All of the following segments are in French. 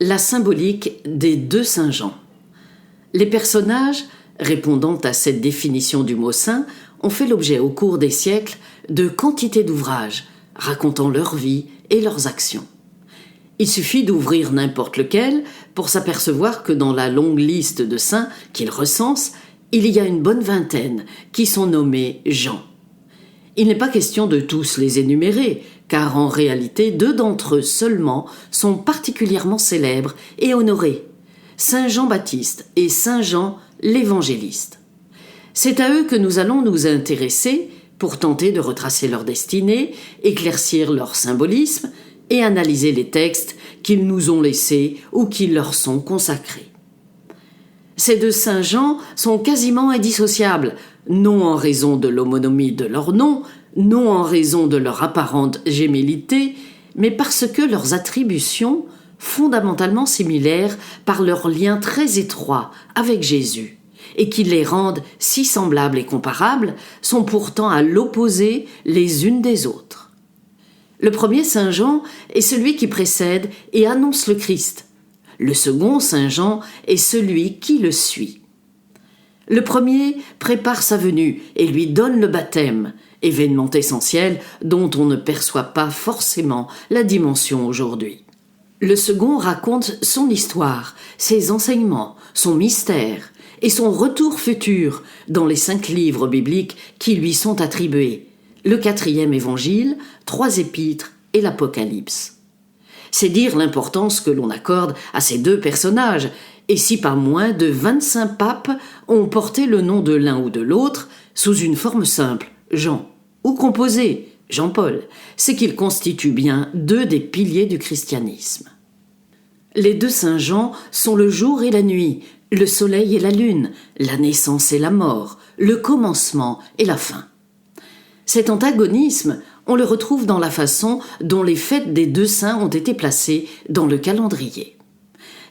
La symbolique des deux Saint Jean. Les personnages, répondant à cette définition du mot saint, ont fait l'objet au cours des siècles de quantité d'ouvrages racontant leur vie et leurs actions. Il suffit d'ouvrir n'importe lequel pour s'apercevoir que dans la longue liste de saints qu'ils recensent, il y a une bonne vingtaine qui sont nommés Jean. Il n'est pas question de tous les énumérer, car en réalité, 2 d'entre eux seulement sont particulièrement célèbres et honorés, Saint Jean-Baptiste et Saint Jean l'Évangéliste. C'est à eux que nous allons nous intéresser pour tenter de retracer leur destinée, éclaircir leur symbolisme et analyser les textes qu'ils nous ont laissés ou qui leur sont consacrés. Ces 2 Saint Jean sont quasiment indissociables, non en raison de l'homonymie de leur nom, non en raison de leur apparente gémellité, mais parce que leurs attributions, fondamentalement similaires par leur lien très étroit avec Jésus, et qui les rendent si semblables et comparables, sont pourtant à l'opposé les unes des autres. Le premier Saint Jean est celui qui précède et annonce le Christ. Le second Saint Jean est celui qui le suit. Le premier prépare sa venue et lui donne le baptême, événement essentiel dont on ne perçoit pas forcément la dimension aujourd'hui. Le second raconte son histoire, ses enseignements, son mystère et son retour futur dans les 5 livres bibliques qui lui sont attribués, le 4e évangile, 3 épîtres et l'Apocalypse. C'est dire l'importance que l'on accorde à ces 2 personnages, et si pas moins de 25 papes ont porté le nom de l'un ou de l'autre sous une forme simple, Jean, ou composée, Jean-Paul, c'est qu'ils constituent bien 2 des piliers du christianisme. Les 2 Saint Jean sont le jour et la nuit, le soleil et la lune, la naissance et la mort, le commencement et la fin. Cet antagonisme, on le retrouve dans la façon dont les fêtes des 2 saints ont été placées dans le calendrier.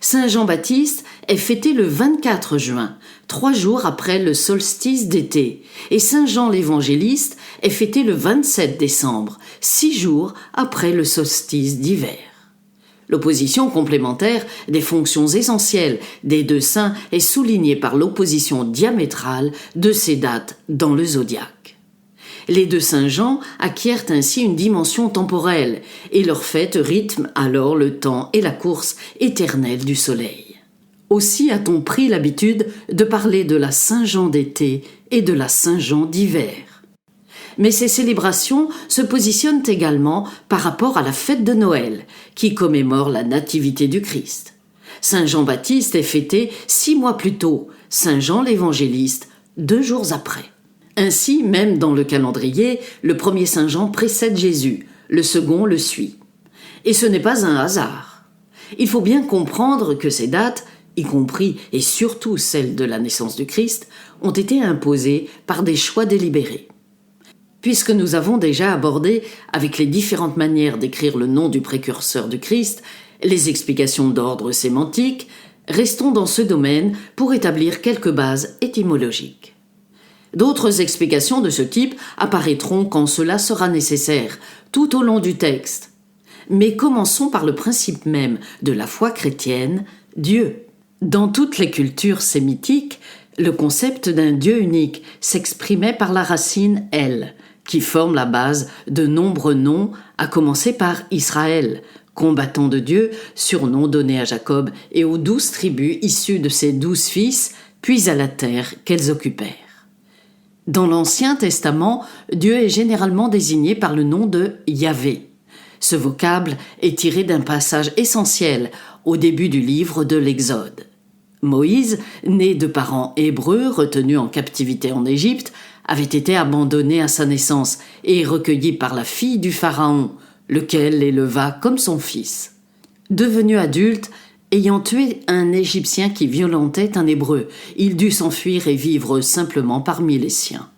Saint Jean-Baptiste est fêté le 24 juin, 3 jours après le solstice d'été, et Saint Jean l'Évangéliste est fêté le 27 décembre, 6 jours après le solstice d'hiver. L'opposition complémentaire des fonctions essentielles des 2 saints est soulignée par l'opposition diamétrale de ces dates dans le zodiaque. Les 2 Saint Jean acquièrent ainsi une dimension temporelle, et leur fête rythme alors le temps et la course éternelle du soleil. Aussi a-t-on pris l'habitude de parler de la Saint-Jean d'été et de la Saint-Jean d'hiver. Mais ces célébrations se positionnent également par rapport à la fête de Noël, qui commémore la nativité du Christ. Saint Jean-Baptiste est fêté 6 mois plus tôt, Saint Jean l'Évangéliste 2 jours après. Ainsi, même dans le calendrier, le premier Saint Jean précède Jésus, le second le suit. Et ce n'est pas un hasard. Il faut bien comprendre que ces dates, y compris et surtout celles de la naissance du Christ, ont été imposées par des choix délibérés. Puisque nous avons déjà abordé, avec les différentes manières d'écrire le nom du précurseur du Christ, les explications d'ordre sémantique, restons dans ce domaine pour établir quelques bases étymologiques. D'autres explications de ce type apparaîtront quand cela sera nécessaire, tout au long du texte. Mais commençons par le principe même de la foi chrétienne, Dieu. Dans toutes les cultures sémitiques, le concept d'un Dieu unique s'exprimait par la racine « El », qui forme la base de nombreux noms, à commencer par Israël, combattant de Dieu, surnom donné à Jacob et aux 12 tribus issues de ses 12 fils, puis à la terre qu'elles occupèrent. Dans l'Ancien Testament, Dieu est généralement désigné par le nom de Yahvé. Ce vocable est tiré d'un passage essentiel au début du livre de l'Exode. Moïse, né de parents hébreux retenus en captivité en Égypte, avait été abandonné à sa naissance et recueilli par la fille du Pharaon, lequel l'éleva comme son fils. Devenu adulte, ayant tué un Égyptien qui violentait un Hébreu, il dut s'enfuir et vivre simplement parmi les siens.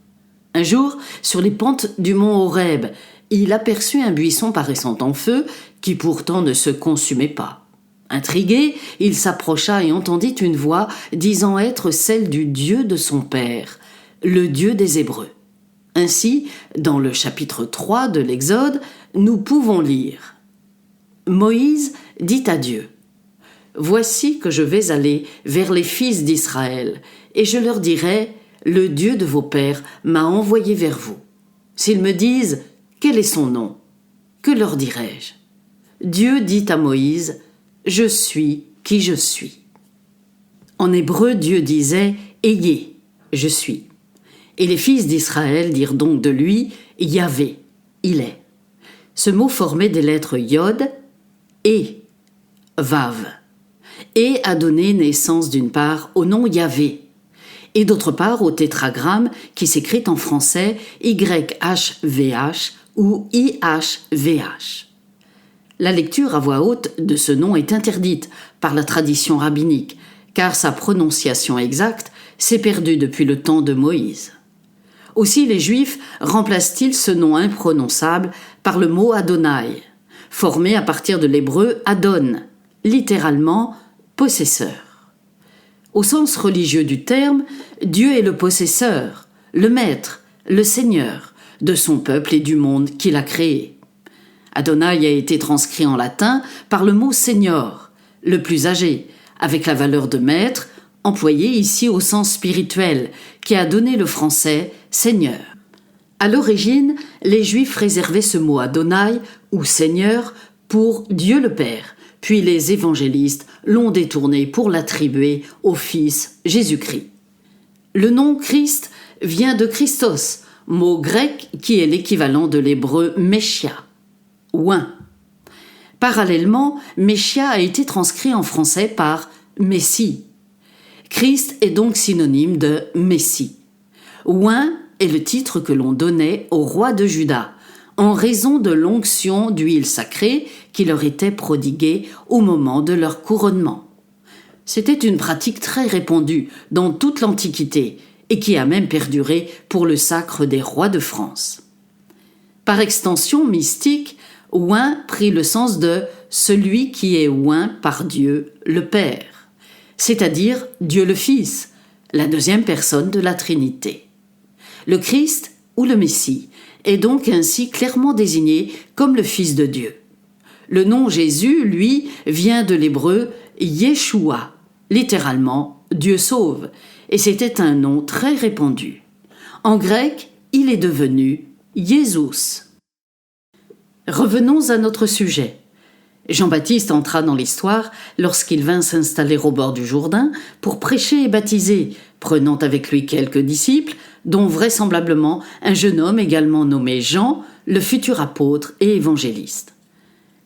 Un jour, sur les pentes du mont Horeb, il aperçut un buisson paraissant en feu qui pourtant ne se consumait pas. Intrigué, il s'approcha et entendit une voix disant être celle du Dieu de son père, le Dieu des Hébreux. Ainsi, dans le chapitre 3 de l'Exode, nous pouvons lire « Moïse dit à Dieu : Voici que je vais aller vers les fils d'Israël, et je leur dirai : Le Dieu de vos pères m'a envoyé vers vous. S'ils me disent : Quel est son nom ? Que leur dirai-je ? Dieu dit à Moïse : Je suis qui je suis. En hébreu, Dieu disait : Ayez, je suis. Et les fils d'Israël dirent donc de lui : Yahvé, il est. Ce mot formait des lettres Yod et Vav, et a donné naissance d'une part au nom Yahvé, et d'autre part au tétragramme qui s'écrit en français YHVH ou IHVH. La lecture à voix haute de ce nom est interdite par la tradition rabbinique, car sa prononciation exacte s'est perdue depuis le temps de Moïse. Aussi les Juifs remplacent-ils ce nom imprononçable par le mot Adonai, formé à partir de l'hébreu Adon, littéralement possesseur. Au sens religieux du terme, Dieu est le possesseur, le maître, le seigneur de son peuple et du monde qu'il a créé. Adonai a été transcrit en latin par le mot senior, le plus âgé, avec la valeur de maître, employé ici au sens spirituel, qui a donné le français seigneur. À l'origine, les Juifs réservaient ce mot Adonai ou seigneur pour Dieu le Père, puis les évangélistes l'ont détourné pour l'attribuer au Fils Jésus-Christ. Le nom Christ vient de Christos, mot grec qui est l'équivalent de l'hébreu Meshia, oint. Parallèlement, Meshia a été transcrit en français par Messie. Christ est donc synonyme de Messie. Oint est le titre que l'on donnait au roi de Juda, en raison de l'onction d'huile sacrée qui leur était prodiguée au moment de leur couronnement. C'était une pratique très répandue dans toute l'Antiquité et qui a même perduré pour le sacre des rois de France. Par extension mystique, oint prit le sens de celui qui est oint par Dieu le Père, c'est-à-dire Dieu le Fils, la deuxième personne de la Trinité. Le Christ ou le Messie est donc ainsi clairement désigné comme le Fils de Dieu. Le nom Jésus, lui, vient de l'hébreu Yeshua, littéralement Dieu sauve, et c'était un nom très répandu. En grec, il est devenu Jésus. Revenons à notre sujet. Jean-Baptiste entra dans l'histoire lorsqu'il vint s'installer au bord du Jourdain pour prêcher et baptiser, prenant avec lui quelques disciples, dont vraisemblablement un jeune homme également nommé Jean, le futur apôtre et évangéliste.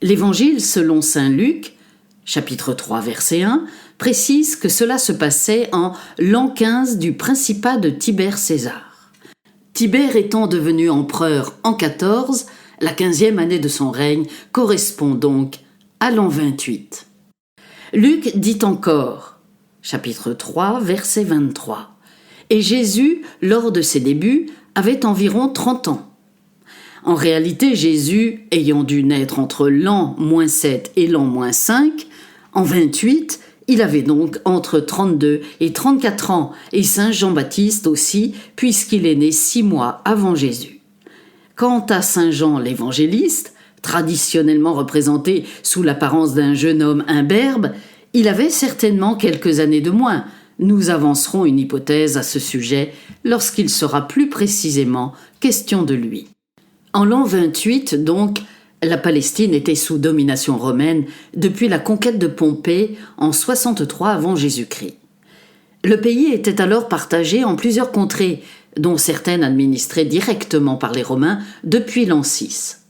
L'Évangile selon saint Luc, chapitre 3, verset 1, précise que cela se passait en l'an 15 du principat de Tibère César. Tibère étant devenu empereur en 14, la 15e année de son règne correspond donc à l'an 28. Luc dit encore, chapitre 3, verset 23, « Et Jésus, lors de ses débuts, avait environ 30 ans. » En réalité, Jésus, ayant dû naître entre l'an -7 et l'an -5, en 28, il avait donc entre 32 et 34 ans, et saint Jean-Baptiste aussi, puisqu'il est né 6 mois avant Jésus. Quant à saint Jean l'évangéliste, traditionnellement représenté sous l'apparence d'un jeune homme imberbe, il avait certainement quelques années de moins. Nous avancerons une hypothèse à ce sujet lorsqu'il sera plus précisément question de lui. En l'an 28, donc, la Palestine était sous domination romaine depuis la conquête de Pompée en 63 avant Jésus-Christ. Le pays était alors partagé en plusieurs contrées, dont certaines administrées directement par les Romains depuis l'an 6.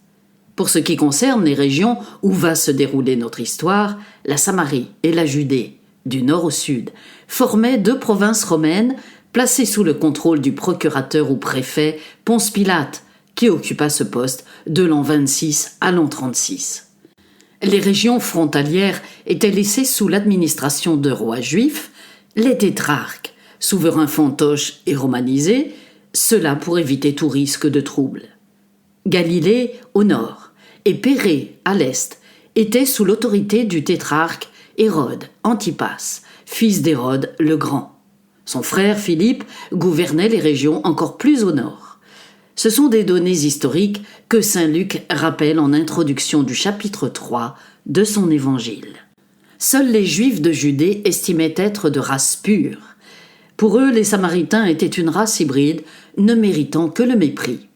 Pour ce qui concerne les régions où va se dérouler notre histoire, la Samarie et la Judée, du nord au sud, formaient 2 provinces romaines placées sous le contrôle du procurateur ou préfet Ponce Pilate, qui occupa ce poste de l'an 26 à l'an 36. Les régions frontalières étaient laissées sous l'administration de rois juifs, les tétrarques, souverains fantoches et romanisés, cela pour éviter tout risque de trouble. Galilée au nord et Pérée à l'est étaient sous l'autorité du tétrarque Hérode Antipas, fils d'Hérode le Grand. Son frère Philippe gouvernait les régions encore plus au nord. Ce sont des données historiques que saint Luc rappelle en introduction du chapitre 3 de son évangile. Seuls les Juifs de Judée estimaient être de race pure. Pour eux, les Samaritains étaient une race hybride, ne méritant que le mépris.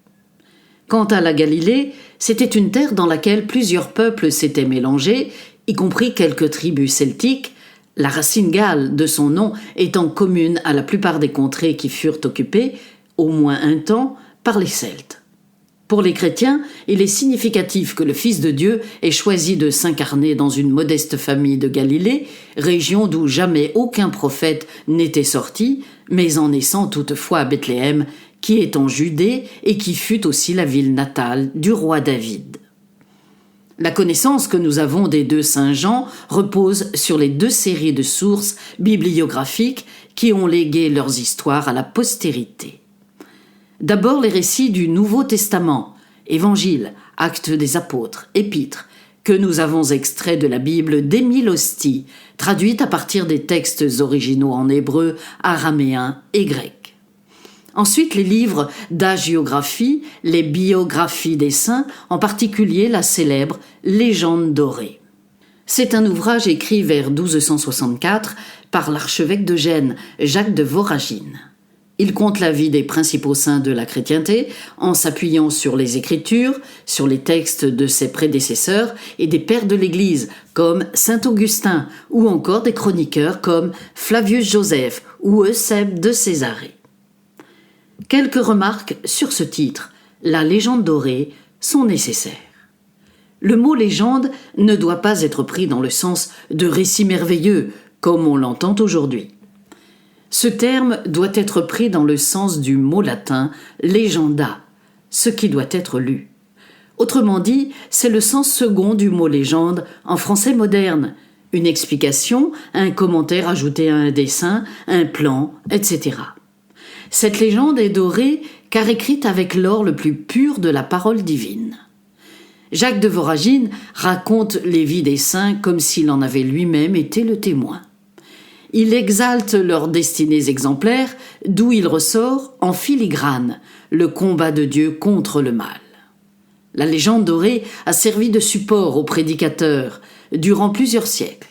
Quant à la Galilée, c'était une terre dans laquelle plusieurs peuples s'étaient mélangés, y compris quelques tribus celtiques, la racine gale de son nom étant commune à la plupart des contrées qui furent occupées, au moins un temps, par les Celtes. Pour les chrétiens, il est significatif que le Fils de Dieu ait choisi de s'incarner dans une modeste famille de Galilée, région d'où jamais aucun prophète n'était sorti, mais en naissant toutefois à Bethléem, qui est en Judée et qui fut aussi la ville natale du roi David. La connaissance que nous avons des 2 saints Jean repose sur les 2 séries de sources bibliographiques qui ont légué leurs histoires à la postérité. D'abord les récits du Nouveau Testament, Évangiles, Actes des Apôtres, Épîtres, que nous avons extraits de la Bible d'Émile Ostie, traduite à partir des textes originaux en hébreu, araméen et grec. Ensuite les livres d'hagiographie, les biographies des saints, en particulier la célèbre Légende dorée. C'est un ouvrage écrit vers 1264 par l'archevêque de Gênes, Jacques de Voragine. Il compte la vie des principaux saints de la chrétienté en s'appuyant sur les Écritures, sur les textes de ses prédécesseurs et des pères de l'Église comme saint Augustin ou encore des chroniqueurs comme Flavius Joseph ou Eusèbe de Césarée. Quelques remarques sur ce titre, la légende dorée, sont nécessaires. Le mot légende ne doit pas être pris dans le sens de récit merveilleux comme on l'entend aujourd'hui. Ce terme doit être pris dans le sens du mot latin legenda, ce qui doit être lu. Autrement dit, c'est le sens second du mot légende en français moderne, une explication, un commentaire ajouté à un dessin, un plan, etc. Cette légende est dorée car écrite avec l'or le plus pur de la parole divine. Jacques de Voragine raconte les vies des saints comme s'il en avait lui-même été le témoin. Il exalte leurs destinées exemplaires, d'où il ressort, en filigrane, le combat de Dieu contre le mal. La légende dorée a servi de support aux prédicateurs durant plusieurs siècles.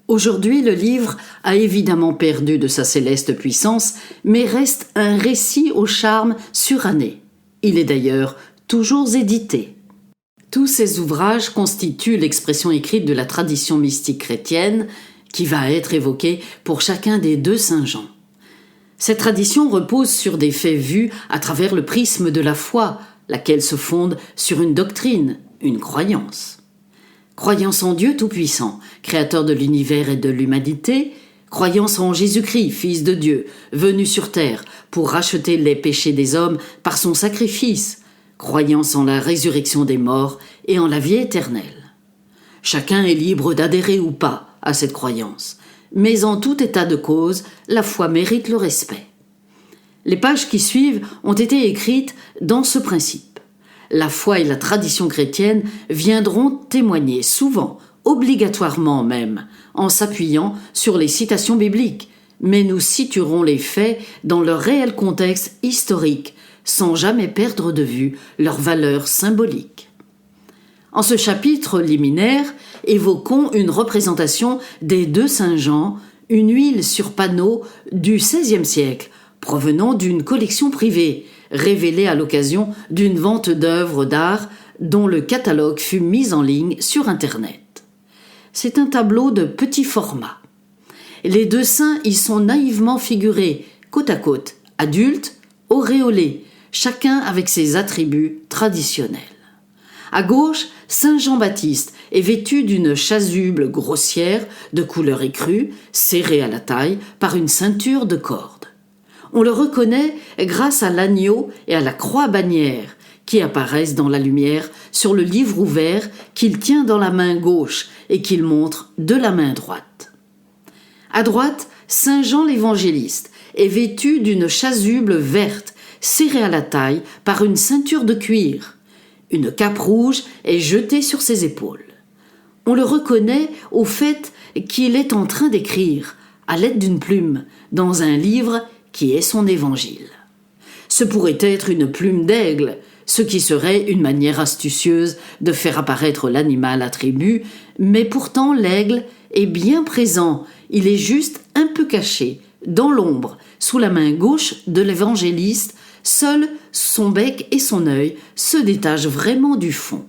Aujourd'hui, le livre a évidemment perdu de sa céleste puissance, mais reste un récit au charme suranné. Il est d'ailleurs toujours édité. Tous ces ouvrages constituent l'expression écrite de la tradition mystique chrétienne, qui va être évoquée pour chacun des 2 saints Jean. Cette tradition repose sur des faits vus à travers le prisme de la foi, laquelle se fonde sur une doctrine, une croyance. Croyance en Dieu Tout-Puissant, créateur de l'univers et de l'humanité, croyance en Jésus-Christ, Fils de Dieu, venu sur terre pour racheter les péchés des hommes par son sacrifice, croyance en la résurrection des morts et en la vie éternelle. Chacun est libre d'adhérer ou pas à cette croyance, mais en tout état de cause, la foi mérite le respect. Les pages qui suivent ont été écrites dans ce principe. La foi et la tradition chrétienne viendront témoigner souvent, obligatoirement même, en s'appuyant sur les citations bibliques, mais nous situerons les faits dans leur réel contexte historique, sans jamais perdre de vue leur valeur symbolique. En ce chapitre liminaire, évoquons une représentation des 2 saints Jean, une huile sur panneau du XVIe siècle, provenant d'une collection privée, révélée à l'occasion d'une vente d'œuvres d'art dont le catalogue fut mis en ligne sur Internet. C'est un tableau de petit format. Les 2 saints y sont naïvement figurés, côte à côte, adultes, auréolés, chacun avec ses attributs traditionnels. À gauche, Saint Jean-Baptiste est vêtu d'une chasuble grossière de couleur écrue, serrée à la taille par une ceinture de corde. On le reconnaît grâce à l'agneau et à la croix bannière qui apparaissent dans la lumière sur le livre ouvert qu'il tient dans la main gauche et qu'il montre de la main droite. À droite, Saint Jean l'Évangéliste est vêtu d'une chasuble verte serrée à la taille par une ceinture de cuir. Une cape rouge est jetée sur ses épaules. On le reconnaît au fait qu'il est en train d'écrire, à l'aide d'une plume, dans un livre qui est son évangile. Ce pourrait être une plume d'aigle, ce qui serait une manière astucieuse de faire apparaître l'animal attribut, mais pourtant l'aigle est bien présent, il est juste un peu caché, dans l'ombre, sous la main gauche de l'évangéliste, seul son bec et son œil se détachent vraiment du fond.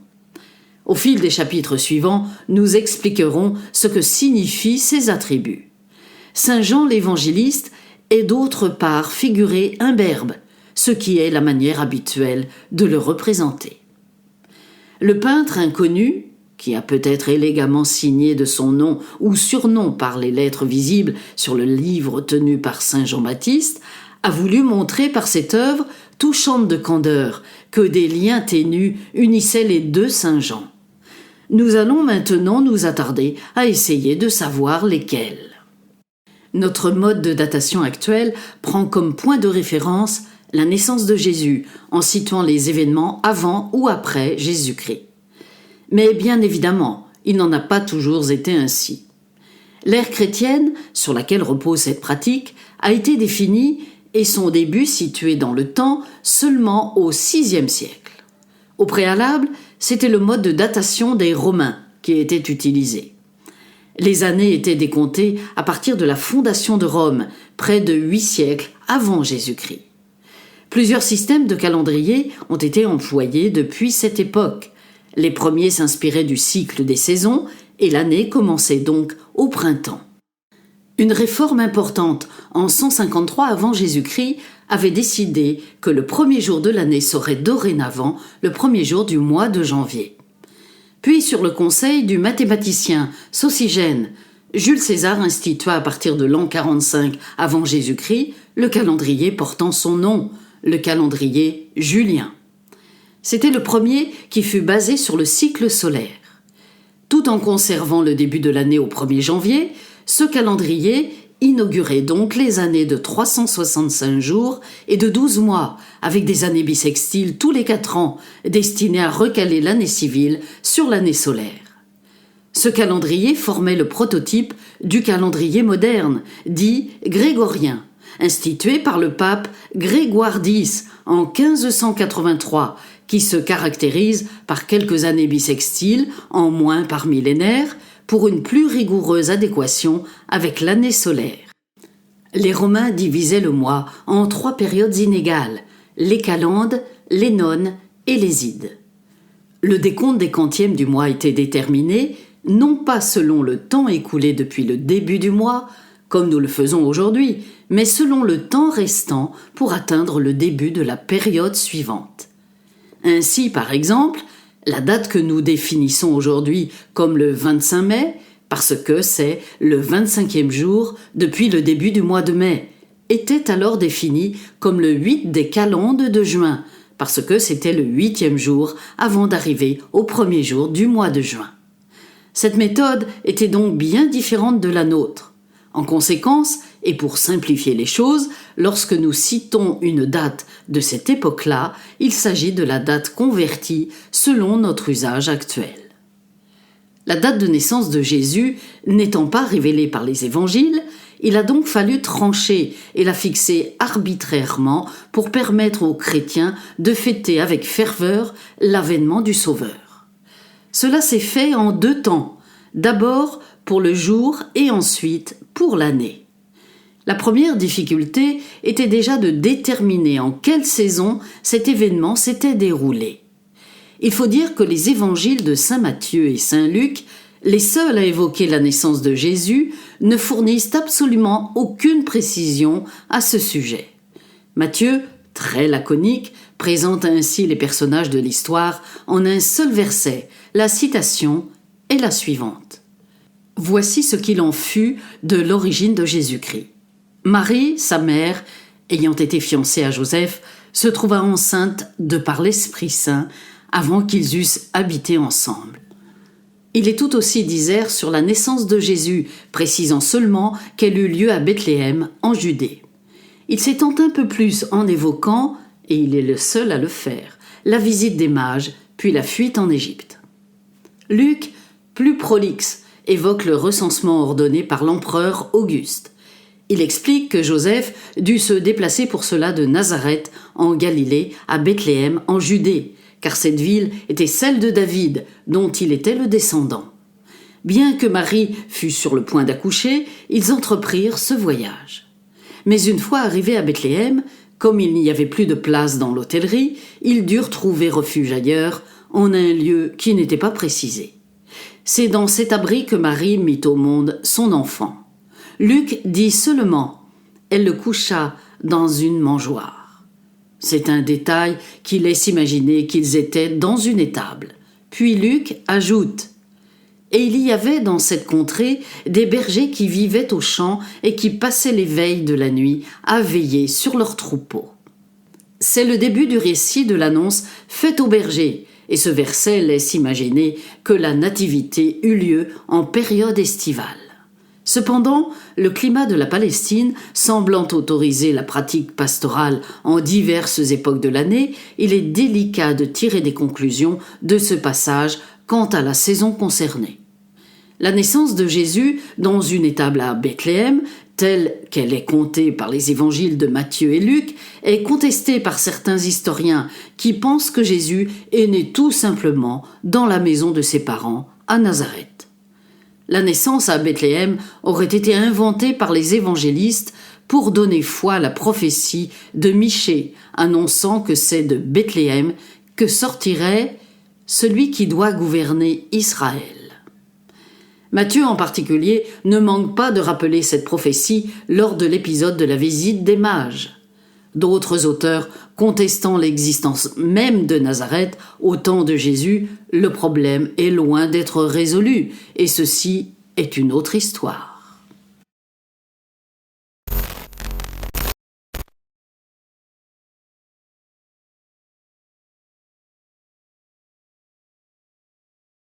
Au fil des chapitres suivants, nous expliquerons ce que signifient ces attributs. Saint Jean l'Évangéliste est d'autre part figuré imberbe, ce qui est la manière habituelle de le représenter. Le peintre inconnu, qui a peut-être élégamment signé de son nom ou surnom par les lettres visibles sur le livre tenu par Saint Jean-Baptiste, a voulu montrer par cette œuvre touchante de candeur que des liens ténus unissaient les deux Saint Jean. Nous allons maintenant nous attarder à essayer de savoir lesquels. Notre mode de datation actuel prend comme point de référence la naissance de Jésus, en situant les événements avant ou après Jésus-Christ. Mais bien évidemment, il n'en a pas toujours été ainsi. L'ère chrétienne, sur laquelle repose cette pratique, a été définie et son début situé dans le temps seulement au VIe siècle. Au préalable, c'était le mode de datation des Romains qui était utilisé. Les années étaient décomptées à partir de la fondation de Rome, près de 8 siècles avant Jésus-Christ. Plusieurs systèmes de calendrier ont été employés depuis cette époque. Les premiers s'inspiraient du cycle des saisons et l'année commençait donc au printemps. Une réforme importante en 153 avant Jésus-Christ avait décidé que le premier jour de l'année serait dorénavant le premier jour du mois de janvier. Puis, sur le conseil du mathématicien Socygène, Jules César institua à partir de l'an 45 avant Jésus-Christ le calendrier portant son nom, le calendrier julien. C'était le premier qui fut basé sur le cycle solaire. Tout en conservant le début de l'année au 1er janvier, ce calendrier inaugurait donc les années de 365 jours et de 12 mois, avec des années bissextiles tous les 4 ans, destinées à recaler l'année civile sur l'année solaire. Ce calendrier formait le prototype du calendrier moderne, dit grégorien, institué par le pape Grégoire X en 1583, qui se caractérise par quelques années bissextiles, en moins par millénaire, pour une plus rigoureuse adéquation avec l'année solaire. Les Romains divisaient le mois en 3 périodes inégales, les calendes, les nonnes et les ides. Le décompte des quantièmes du mois était déterminé, non pas selon le temps écoulé depuis le début du mois, comme nous le faisons aujourd'hui, mais selon le temps restant pour atteindre le début de la période suivante. Ainsi, par exemple, la date que nous définissons aujourd'hui comme le 25 mai, parce que c'est le 25e jour depuis le début du mois de mai, était alors définie comme le 8 des calendes de juin, parce que c'était le 8e jour avant d'arriver au premier jour du mois de juin. Cette méthode était donc bien différente de la nôtre. En conséquence, et pour simplifier les choses, lorsque nous citons une date de cette époque-là, il s'agit de la date convertie selon notre usage actuel. La date de naissance de Jésus n'étant pas révélée par les évangiles, il a donc fallu trancher et la fixer arbitrairement pour permettre aux chrétiens de fêter avec ferveur l'avènement du Sauveur. Cela s'est fait en 2 temps, d'abord pour le jour et ensuite pour l'année. La première difficulté était déjà de déterminer en quelle saison cet événement s'était déroulé. Il faut dire que les évangiles de Saint Matthieu et Saint Luc, les seuls à évoquer la naissance de Jésus, ne fournissent absolument aucune précision à ce sujet. Matthieu très laconique, présente ainsi les personnages de l'histoire en un seul verset. La citation est la suivante. Voici ce qu'il en fut de l'origine de Jésus-Christ. Marie, sa mère, ayant été fiancée à Joseph, se trouva enceinte de par l'Esprit Saint avant qu'ils eussent habité ensemble. Il est tout aussi disert sur la naissance de Jésus, précisant seulement qu'elle eut lieu à Bethléem, en Judée. Il s'étend un peu plus en évoquant, et il est le seul à le faire, la visite des mages, puis la fuite en Égypte. Luc, plus prolixe, évoque le recensement ordonné par l'empereur Auguste. Il explique que Joseph dut se déplacer pour cela de Nazareth, en Galilée, à Bethléem, en Judée, car cette ville était celle de David, dont il était le descendant. Bien que Marie fût sur le point d'accoucher, ils entreprirent ce voyage. Mais une fois arrivés à Bethléem, comme il n'y avait plus de place dans l'hôtellerie, ils durent trouver refuge ailleurs, en un lieu qui n'était pas précisé. C'est dans cet abri que Marie mit au monde son enfant. Luc dit seulement « Elle le coucha dans une mangeoire ». C'est un détail qui laisse imaginer qu'ils étaient dans une étable. Puis Luc ajoute « Et il y avait dans cette contrée des bergers qui vivaient aux champs et qui passaient les veilles de la nuit à veiller sur leurs troupeaux. » C'est le début du récit de l'annonce faite aux bergers, et ce verset laisse imaginer que la nativité eut lieu en période estivale. Cependant, le climat de la Palestine semblant autoriser la pratique pastorale en diverses époques de l'année, il est délicat de tirer des conclusions de ce passage quant à la saison concernée. La naissance de Jésus dans une étable à Bethléem, telle qu'elle est contée par les évangiles de Matthieu et Luc, est contestée par certains historiens qui pensent que Jésus est né tout simplement dans la maison de ses parents, à Nazareth. La naissance à Bethléem aurait été inventée par les évangélistes pour donner foi à la prophétie de Michée, annonçant que c'est de Bethléem que sortirait celui qui doit gouverner Israël. Matthieu en particulier ne manque pas de rappeler cette prophétie lors de l'épisode de la visite des mages. D'autres auteurs contestant l'existence même de Nazareth au temps de Jésus, le problème est loin d'être résolu, et ceci est une autre histoire.